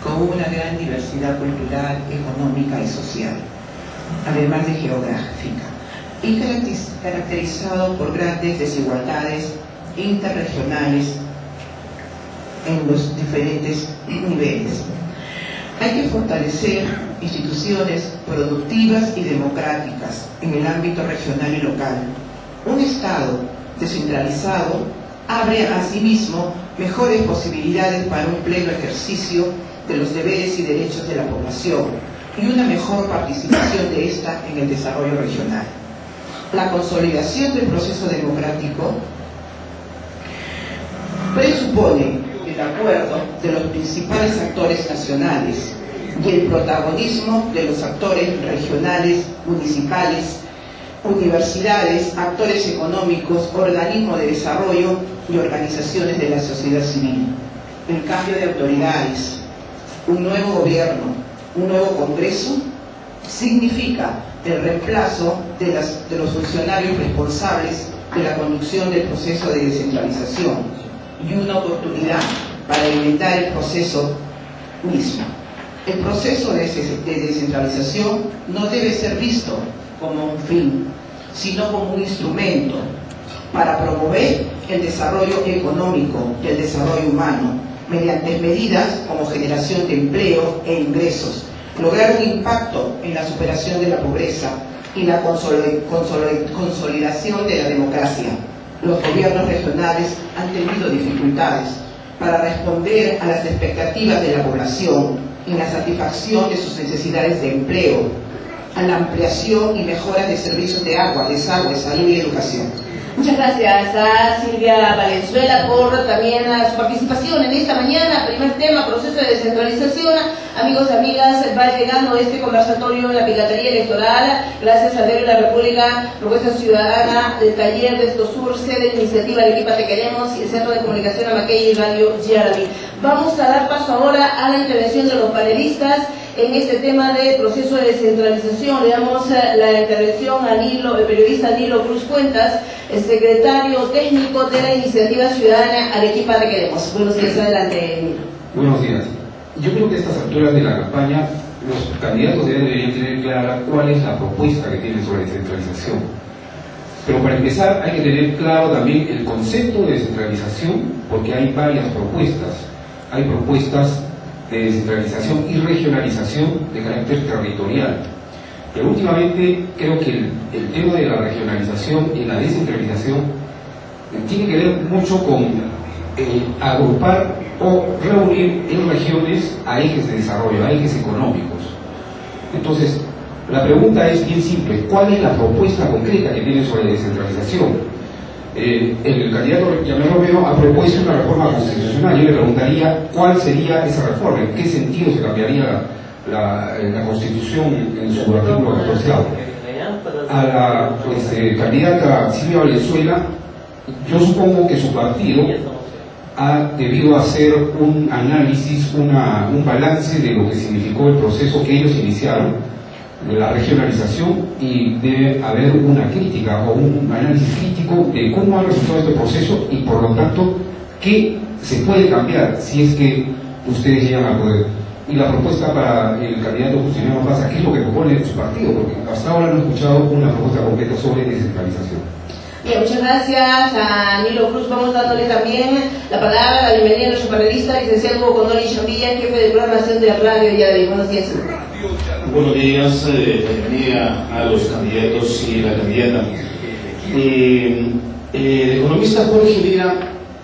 con una gran diversidad cultural, económica y social, además de geográfica, y caracterizado por grandes desigualdades interregionales en los diferentes niveles. Hay que fortalecer instituciones productivas y democráticas en el ámbito regional y local. Un Estado descentralizado abre asimismo mejores posibilidades para un pleno ejercicio de los deberes y derechos de la población y una mejor participación de ésta en el desarrollo regional. La consolidación del proceso democrático presupone el acuerdo de los principales actores nacionales y el protagonismo de los actores regionales, municipales, universidades, actores económicos, organismos de desarrollo y organizaciones de la sociedad civil. El cambio de autoridades, un nuevo gobierno, un nuevo Congreso, significa el reemplazo de los funcionarios responsables de la conducción del proceso de descentralización y una oportunidad para alimentar el proceso mismo. El proceso de descentralización no debe ser visto como un fin, sino como un instrumento para promover el desarrollo económico y el desarrollo humano mediante medidas como generación de empleo e ingresos, lograr un impacto en la superación de la pobreza y la consolidación de la democracia. Los gobiernos regionales han tenido dificultades para responder a las expectativas de la población en la satisfacción de sus necesidades de empleo, a la ampliación y mejora de servicios de agua, desagüe, salud y educación. Muchas gracias a Silvia Valenzuela por también su participación en esta mañana. Primer tema, proceso de descentralización. Amigos y amigas, va llegando este conversatorio en la Piratería Electoral, gracias al Diario de la República, Propuesta Ciudadana, el taller de Estosur, sede de Iniciativa Arequipa Te Queremos y el Centro de Comunicación Amaquey y Radio Yardi. Vamos a dar paso ahora a la intervención de los panelistas en este tema de proceso de descentralización. Le damos la intervención a el periodista Nilo Cruz Cuentas, el secretario técnico de la Iniciativa Ciudadana Arequipa Te Queremos. Buenos días, adelante, Nilo. Buenos días. Yo creo que a estas alturas de la campaña los candidatos deberían tener clara cuál es la propuesta que tienen sobre descentralización. Pero para empezar hay que tener claro también el concepto de descentralización, porque hay varias propuestas. Hay propuestas de descentralización y regionalización de carácter territorial. Pero últimamente creo que el tema de la regionalización y la descentralización tiene que ver mucho con agrupar o reunir en regiones a ejes de desarrollo, a ejes económicos. Entonces, la pregunta es bien simple: ¿cuál es la propuesta concreta que tiene sobre descentralización? El candidato Yamel Romero ha propuesto una reforma constitucional. Yo le preguntaría cuál sería esa reforma, en qué sentido se cambiaría la Constitución en su artículo 14. A la candidata Silvia Valenzuela, yo supongo que su partido ha debido hacer un análisis, un balance de lo que significó el proceso que ellos iniciaron, de la regionalización, y debe haber una crítica o un análisis crítico de cómo ha resultado este proceso y por lo tanto qué se puede cambiar si es que ustedes llegan al poder. Y la propuesta para el candidato Justiniano Plaza, ¿qué es lo que propone su partido? Porque hasta ahora no he escuchado una propuesta completa sobre descentralización. Bien, muchas gracias a Nilo Cruz. Vamos dándole también la palabra, la bienvenida a nuestro panelista, licenciado Hugo Condori Chambilla, jefe de programación de Radio Yardi. Buenos días. Buenos días, bienvenida a los candidatos y la candidata. El economista Jorge Lira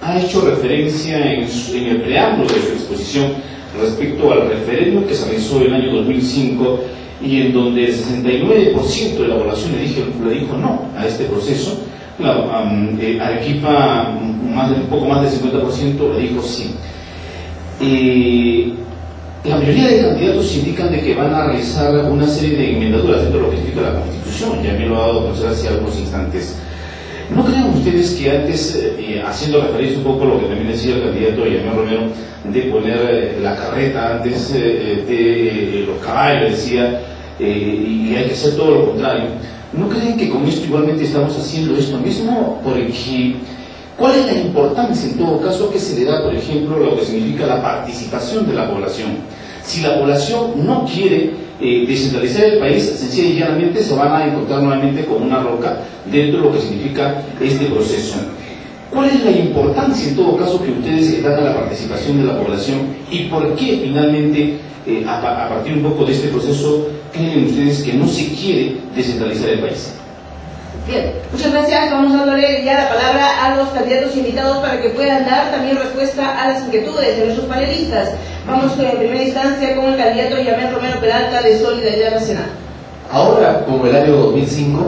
ha hecho referencia en el preámbulo de su exposición respecto al referéndum que se realizó en el año 2005 y en donde el 69% de la población le dijo no a este proceso. Claro, Arequipa, un poco más del 50% le dijo sí. La mayoría de candidatos indican de que van a realizar una serie de enmendaduras dentro de lo que significa la Constitución. Ya me lo ha dado a conocer hace algunos instantes. ¿No creen ustedes que antes, haciendo referencia un poco a lo que también decía el candidato Yamel Romero, de poner la carreta antes de los caballos, decía, y hay que hacer todo lo contrario, ¿no creen que con esto igualmente estamos haciendo esto mismo? Porque ¿cuál es la importancia en todo caso que se le da, por ejemplo, a lo que significa la participación de la población? Si la población no quiere descentralizar el país, sencilla y llanamente se van a encontrar nuevamente con una roca dentro de lo que significa este proceso. ¿Cuál es la importancia en todo caso que ustedes dan a la participación de la población y por qué finalmente, a partir un poco de este proceso, creen ustedes que no se quiere descentralizar el país? Bien, muchas gracias. Vamos dándole ya la palabra a los candidatos invitados para que puedan dar también respuesta a las inquietudes de nuestros panelistas. Vamos en primera instancia con el candidato Yamel Romero Peralta de Solidaridad Nacional. Ahora, como el año 2005,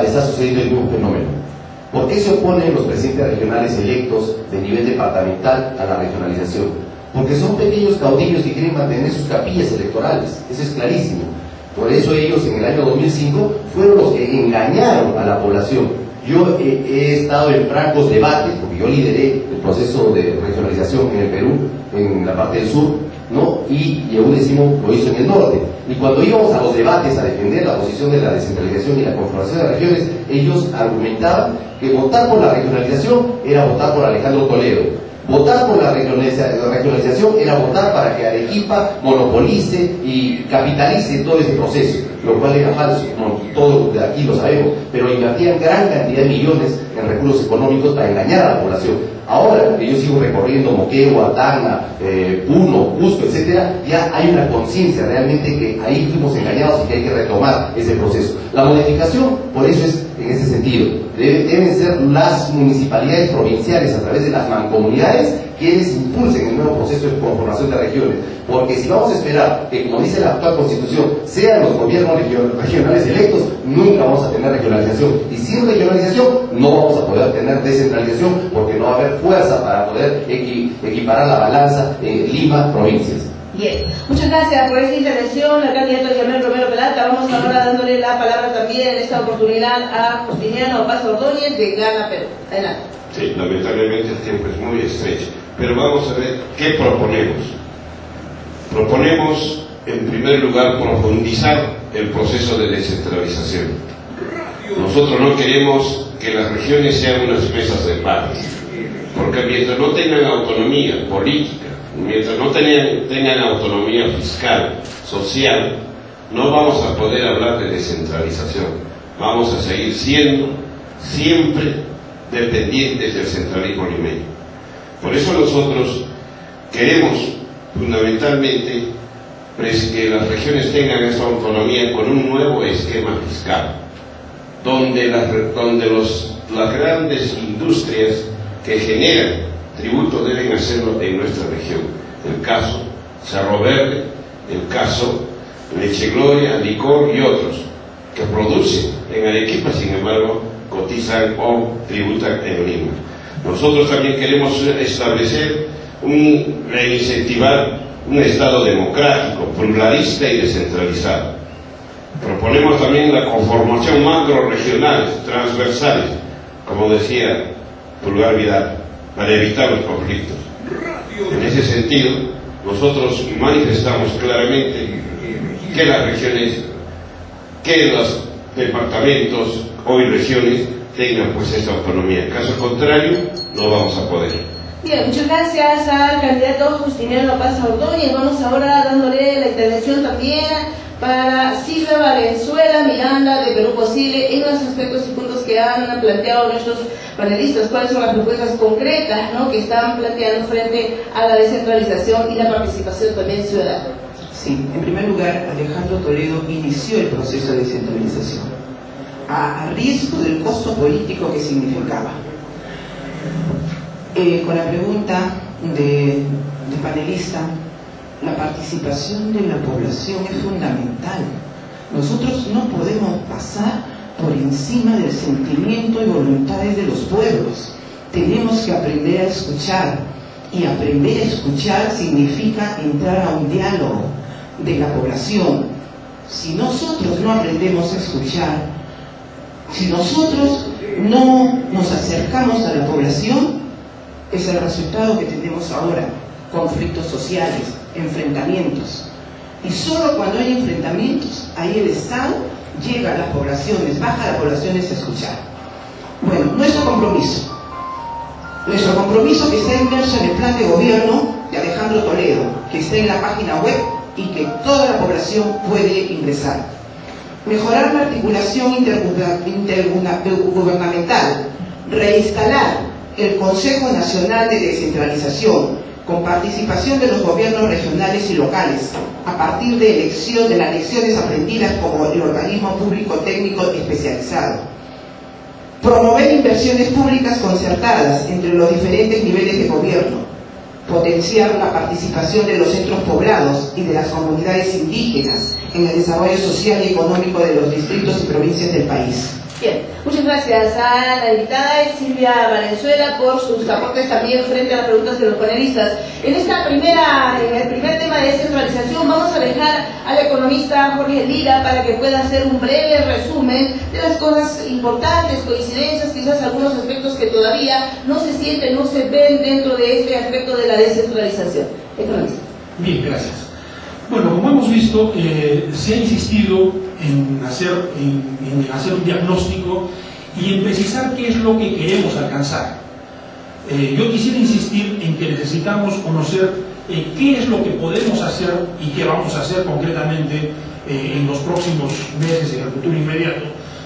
está sucediendo el mismo fenómeno. ¿Por qué se oponen los presidentes regionales electos de nivel departamental a la regionalización? Porque son pequeños caudillos que quieren mantener sus capillas electorales, eso es clarísimo. Por eso ellos en el año 2005 fueron los que engañaron a la población. Yo he estado en francos debates, porque yo lideré el proceso de regionalización en el Perú, en la parte del sur, ¿no? Y aún decimos, lo hizo en el norte. Y cuando íbamos a los debates a defender la posición de la descentralización y la conformación de regiones, ellos argumentaban que votar por la regionalización era votar por Alejandro Toledo. Votar por la regionalización era votar para que Arequipa monopolice y capitalice todo ese proceso, lo cual era falso, como todos de aquí lo sabemos, pero invertían gran cantidad de millones en recursos económicos para engañar a la población. Ahora que yo sigo recorriendo Moquegua, Tacna, Puno, Cusco, etcétera, ya hay una conciencia realmente que ahí fuimos engañados y que hay que retomar ese proceso. La modificación, por eso es en ese sentido, deben ser las municipalidades provinciales a través de las mancomunidades quienes impulsen el nuevo proceso de conformación de regiones, porque si vamos a esperar que, como dice la actual Constitución, sean los gobiernos regionales electos, nunca vamos a tener regionalización, y sin regionalización no vamos a poder tener descentralización, porque no va a haber fuerza para poder equiparar la balanza Lima-provincias. Bien, muchas gracias por esta intervención al candidato Yamel Romero Peralta. Vamos ahora dándole la palabra también en esta oportunidad a Justiniano Paz Ordóñez de Gana Perú. Adelante. Sí, lamentablemente el tiempo es muy estrecho, pero vamos a ver qué proponemos. Proponemos, en primer lugar, profundizar el proceso de descentralización. Nosotros no queremos que las regiones sean unas mesas de paro, porque mientras no tengan autonomía política, mientras no tengan autonomía fiscal, social, no vamos a poder hablar de descentralización. Vamos a seguir siendo siempre dependientes del centralismo limeño. Por eso nosotros queremos fundamentalmente que las regiones tengan esa autonomía con un nuevo esquema fiscal, donde las grandes industrias que generan tributo deben hacerlo en nuestra región. El caso Cerro Verde, el caso Leche Gloria, Licor y otros que producen en Arequipa, sin embargo cotizan o tributan en Lima. Nosotros también queremos establecer reincentivar un Estado democrático, pluralista y descentralizado. Proponemos también la conformación macro-regionales, transversales, como decía Pulgar Vidal, para evitar los conflictos. En ese sentido, nosotros manifestamos claramente que las regiones, que los departamentos o regiones tengan pues esta autonomía. En caso contrario, no vamos a poder. Bien, muchas gracias al candidato Justiniano Paz Ordóñez. Vamos ahora dándole la intervención también para Silvia Valenzuela Miranda de Perú Posible en los aspectos y puntos que han planteado nuestros panelistas. ¿Cuáles son las propuestas concretas, ¿no?, que están planteando frente a la descentralización y la participación también ciudadana? Sí, en primer lugar, Alejandro Toledo inició el proceso de descentralización a riesgo del costo político que significaba. Con la pregunta de panelista, la participación de la población es fundamental. Nosotros no podemos pasar por encima del sentimiento y voluntades de los pueblos. Tenemos que aprender a escuchar, y aprender a escuchar significa entrar a un diálogo de la población. Si nosotros no aprendemos a escuchar, si nosotros no nos acercamos a la población, es el resultado que tenemos ahora: conflictos sociales, enfrentamientos. Y solo cuando hay enfrentamientos, ahí el Estado llega a las poblaciones, baja a las poblaciones a escuchar. Bueno, nuestro compromiso que está inmerso en el plan de gobierno de Alejandro Toledo, que está en la página web y que toda la población puede ingresar. Mejorar la articulación intergubernamental, reinstalar el Consejo Nacional de Descentralización con participación de los gobiernos regionales y locales a partir de las lecciones aprendidas como el organismo público técnico especializado. Promover inversiones públicas concertadas entre los diferentes niveles de gobierno. Potenciar la participación de los centros poblados y de las comunidades indígenas en el desarrollo social y económico de los distritos y provincias del país. Bien, muchas gracias a la diputada Silvia Valenzuela por sus aportes también frente a las preguntas de los panelistas. En el primer tema de descentralización vamos a dejar al economista Jorge Lira para que pueda hacer un breve resumen de las cosas importantes, coincidencias, quizás algunos aspectos que todavía no se sienten, no se ven dentro de este aspecto de la descentralización. Economista. Bien, gracias. Bueno, como hemos visto, se ha insistido en hacer un diagnóstico y en precisar qué es lo que queremos alcanzar. Yo quisiera insistir en que necesitamos conocer qué es lo que podemos hacer y qué vamos a hacer concretamente en los próximos meses, en el futuro inmediato,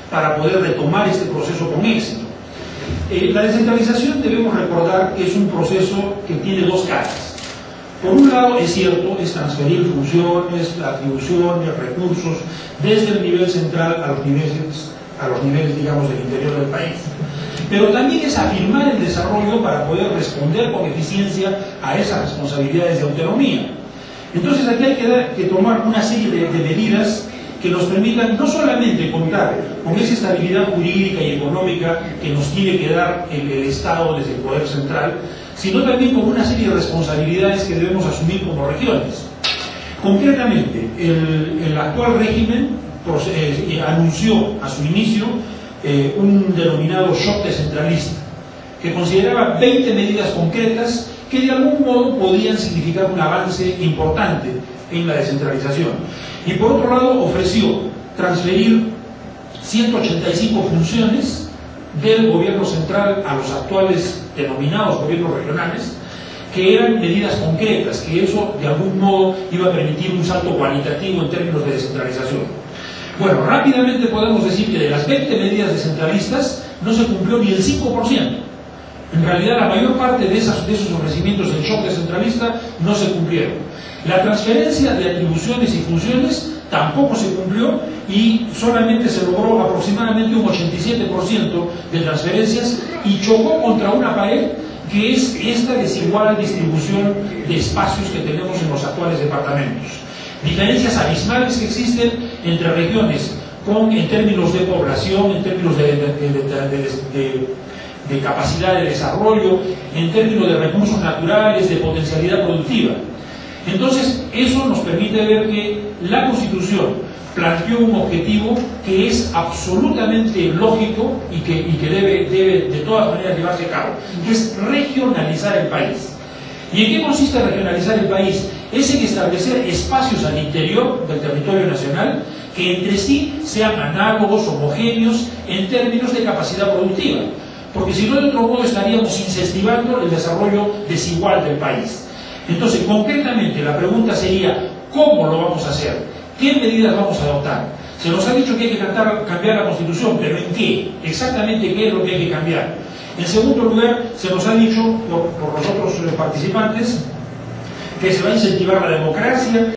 para poder retomar este proceso con éxito. La descentralización, debemos recordar que es un proceso que tiene dos caras. Por un lado, es cierto, es transferir funciones, atribuciones, recursos desde el nivel central a los niveles, digamos, del interior del país. Pero también es afirmar el desarrollo para poder responder con eficiencia a esas responsabilidades de autonomía. Entonces aquí hay que tomar una serie de medidas que nos permitan no solamente contar con esa estabilidad jurídica y económica que nos tiene que dar el Estado desde el Poder Central, sino también con una serie de responsabilidades que debemos asumir como regiones. Concretamente, el actual régimen anunció a su inicio un denominado shock descentralista, que consideraba 20 medidas concretas que de algún modo podían significar un avance importante en la descentralización. Y por otro lado, ofreció transferir 185 funciones del gobierno central a los actuales denominados gobiernos regionales, que eran medidas concretas, que eso de algún modo iba a permitir un salto cualitativo en términos de descentralización. Bueno, rápidamente podemos decir que de las 20 medidas descentralistas no se cumplió ni el 5%. En realidad la mayor parte de esos ofrecimientos del shock descentralista no se cumplieron. La transferencia de atribuciones y funciones tampoco se cumplió y solamente se logró aproximadamente un 87% de transferencias y chocó contra una pared que es esta desigual distribución de espacios que tenemos en los actuales departamentos. Diferencias abismales que existen entre regiones en términos de población, en términos de capacidad de desarrollo, en términos de recursos naturales, de potencialidad productiva. Entonces, eso nos permite ver que la Constitución planteó un objetivo que es absolutamente lógico y que debe de todas maneras llevarse a cabo, que es regionalizar el país. ¿Y en qué consiste regionalizar el país? Es en establecer espacios al interior del territorio nacional que entre sí sean análogos, homogéneos en términos de capacidad productiva, porque si no, de otro modo estaríamos incentivando el desarrollo desigual del país. Entonces, concretamente, la pregunta sería, ¿cómo lo vamos a hacer? ¿Qué medidas vamos a adoptar? Se nos ha dicho que hay que cambiar la Constitución, pero ¿en qué? Exactamente qué es lo que hay que cambiar. En segundo lugar, se nos ha dicho por los otros participantes que se va a incentivar la democracia,